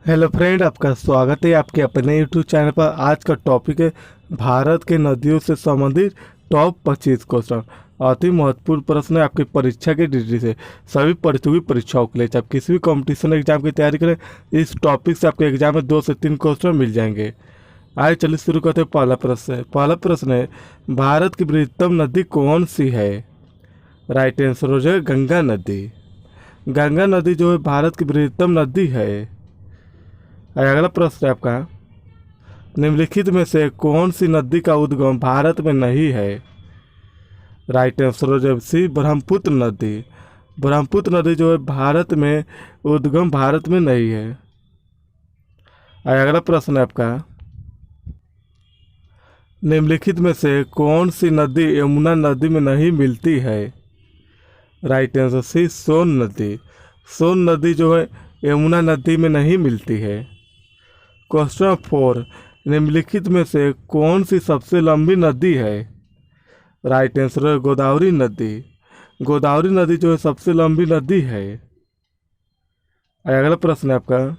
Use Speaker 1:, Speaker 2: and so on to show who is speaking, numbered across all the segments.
Speaker 1: Hello friend, आपका स्वागत है आपके अपने यूट्यूब चैनल पर। आज का टॉपिक है भारत के नदियों से संबंधित टॉप 25 क्वेश्चन। अति महत्वपूर्ण प्रश्न है आपकी परीक्षा की दृष्टि से, सभी प्रतियोगी परीक्षाओं के लिए। चाहे किसी भी कंपटीशन एग्जाम की तैयारी करें, इस टॉपिक से आपके एग्जाम में 2 से 3 क्वेश्चन मिल जाएंगे। आइए चलिए शुरू करते हैं। पहला प्रश्न है भारत की बृहत्तम नदी कौन सी है? राइट आंसर हो जाए गंगा नदी। गंगा नदी जो है भारत की बृहत्तम नदी है। अगला प्रश्न है आपका, निम्नलिखित में से कौन सी नदी का उद्गम भारत में नहीं है? राइट आंसर हो जाए सी ब्रह्मपुत्र नदी। ब्रह्मपुत्र नदी जो है भारत में उद्गम भारत में नहीं है। अगला प्रश्न है आपका, निम्नलिखित में से कौन सी नदी यमुना नदी में नहीं मिलती है? राइट आंसर सी सोन नदी। सोन नदी जो है यमुना नदी में नहीं मिलती है। क्वेश्चन 4, निम्नलिखित में से कौन सी सबसे लंबी नदी है? राइट आंसर है गोदावरी नदी। गोदावरी नदी जो है सबसे लंबी नदी है। अगला प्रश्न है आपका,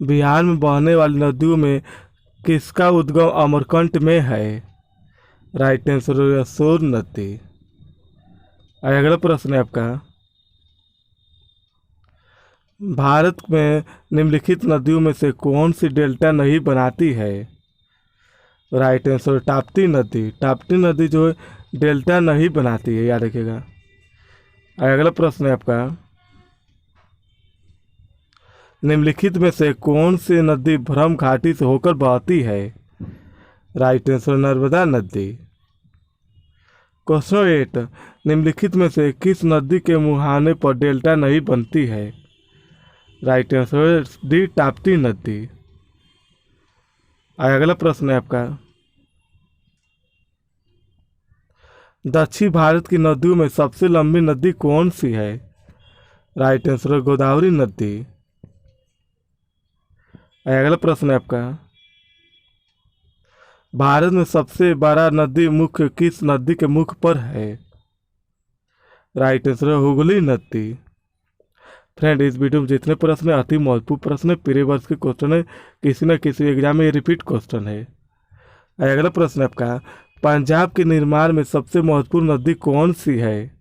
Speaker 1: बिहार में बहने वाली नदियों में किसका उद्गम अमरकंटक में है? राइट आंसर है सोन नदी। अगला प्रश्न है आपका, भारत में निम्नलिखित नदियों में से कौन सी डेल्टा नहीं बनाती है? राइट आंसर ताप्ती नदी। ताप्ती नदी जो है डेल्टा नहीं बनाती है, याद रखिएगा। अगला प्रश्न है आपका, निम्नलिखित में से कौन सी नदी भ्रम घाटी से होकर बहती है? राइट आंसर नर्मदा नदी। क्वेश्चन 8, निम्नलिखित में से किस नदी के मुहाने पर डेल्टा नहीं बनती है? राइट आंसर डी ताप्ती नदी। अगला प्रश्न है आपका, दक्षिण भारत की नदियों में सबसे लंबी नदी कौन सी है? राइट आंसर गोदावरी नदी। अगला प्रश्न है आपका, भारत में सबसे बड़ा नदी मुख्य किस नदी के मुख पर है? राइट आंसर हुगली नदी। फ्रेंड, इस वीडियो में जितने प्रश्न है अति महत्वपूर्ण प्रश्न है, प्री वर्ष के क्वेश्चन है, किसी न किसी एग्जाम में ये रिपीट क्वेश्चन है। अगला प्रश्न है आपका, पंजाब के निर्माण में सबसे महत्वपूर्ण नदी कौन सी है?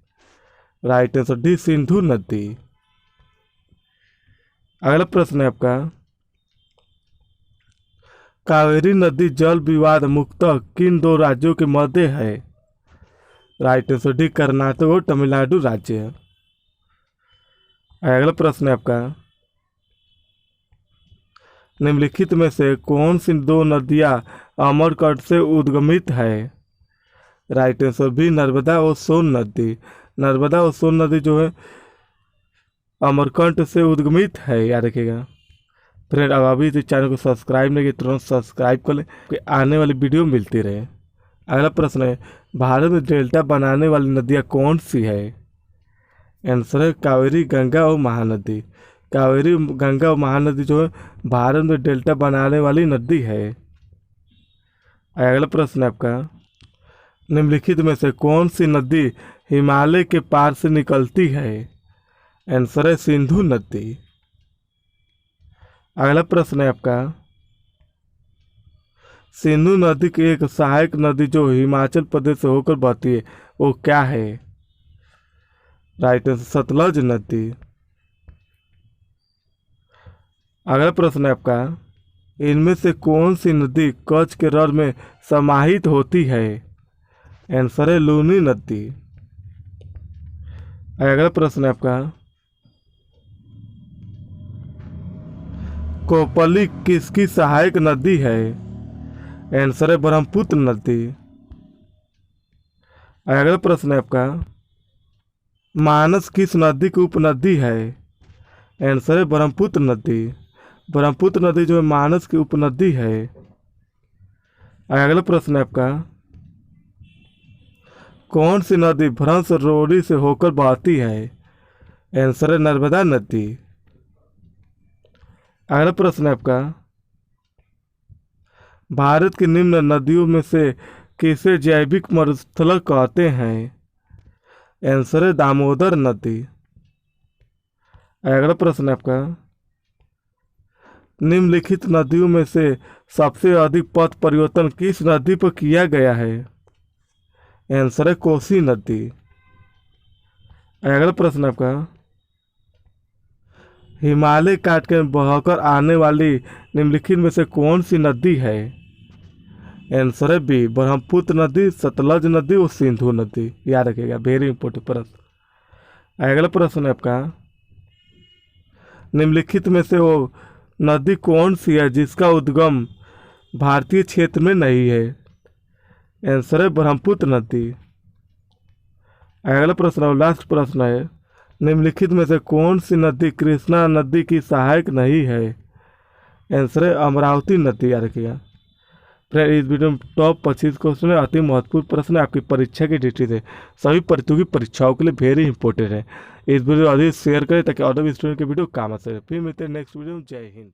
Speaker 1: राइट आंसर डी सिंधु नदी। अगला प्रश्न है आपका, कावेरी नदी जल विवाद मुक्तः किन 2 राज्यों के मध्य है? राइट आंसर डी कर्नाटक और तमिलनाडु राज्य। अगला प्रश्न है आपका, निम्नलिखित में से कौन सी 2 नदियां अमरकंटक से उद्गमित है? राइट आंसर बी नर्मदा और सोन नदी। नर्मदा और सोन नदी जो है अमरकंटक से उद्गमित है, याद रखिएगा। फ्रेंड, अब अभी इस चैनल को सब्सक्राइब नहीं किया तुरंत सब्सक्राइब कर लें कि आने वाली वीडियो मिलती रहे। अगला प्रश्न है, भारत में डेल्टा बनाने वाली नदियाँ कौन सी है? आंसर है कावेरी, गंगा और महानदी। कावेरी, गंगा और महानदी जो है भारत में डेल्टा बनाने वाली नदी है। अगला प्रश्न है आपका, निम्नलिखित में से कौन सी नदी हिमालय के पार से निकलती है? आंसर है सिंधु नदी। अगला प्रश्न है आपका, सिंधु नदी की एक सहायक नदी जो हिमाचल प्रदेश से होकर बहती है वो क्या है? राइट आंसर सतलज नदी। अगला प्रश्न है आपका, इनमें से कौन सी नदी कच्छ के रण में समाहित होती है? आंसर है लूनी नदी। अगला प्रश्न है आपका, कोपली किसकी सहायक नदी है? आंसर है ब्रह्मपुत्र नदी। अगला प्रश्न है आपका, मानस किस नदी की उपनदी है? आंसर है ब्रह्मपुत्र नदी। ब्रह्मपुत्र नदी जो है मानस की उपनदी है। अगला प्रश्न है आपका, कौन सी नदी भ्रंश रोडी से होकर बहती है? आंसर है नर्मदा नदी। अगला प्रश्न है आपका, भारत की निम्न नदियों में से किसे जैविक मरुस्थल कहते हैं? आंसर है दामोदर नदी। अगला प्रश्न है आपका, निम्नलिखित नदियों में से सबसे अधिक पथ परिवर्तन किस नदी पर किया गया है? आंसर है कोसी नदी। अगला प्रश्न है आपका, हिमालय काट के बहकर आने वाली निम्नलिखित में से कौन सी नदी है? आंसर है बी, ब्रह्मपुत्र नदी, सतलज नदी और सिंधु नदी। याद रखिएगा, वेरी इंपॉर्टेंट प्रश्न। अगला प्रश्न है आपका, निम्नलिखित में से वो नदी कौन सी है जिसका उद्गम भारतीय क्षेत्र में नहीं है? आंसर है ब्रह्मपुत्र नदी। अगला प्रश्न और लास्ट प्रश्न है, निम्नलिखित में से कौन सी नदी कृष्णा नदी की सहायक नहीं है? आंसर है अमरावती नदी। याद रखिएगा फ्रेंड, इस वीडियो में टॉप 25 क्वेश्चन है, अति महत्वपूर्ण प्रश्न है, आपकी परीक्षा की ड्यूटी है, सभी प्रतियोगी परीक्षाओं के लिए वेरी इंपॉर्टेंट है। इस वीडियो को अधिक शेयर करें ताकि और भी स्टूडेंट के वीडियो काम आ सके। फिर मिलते हैं नेक्स्ट वीडियो में। जय हिंद।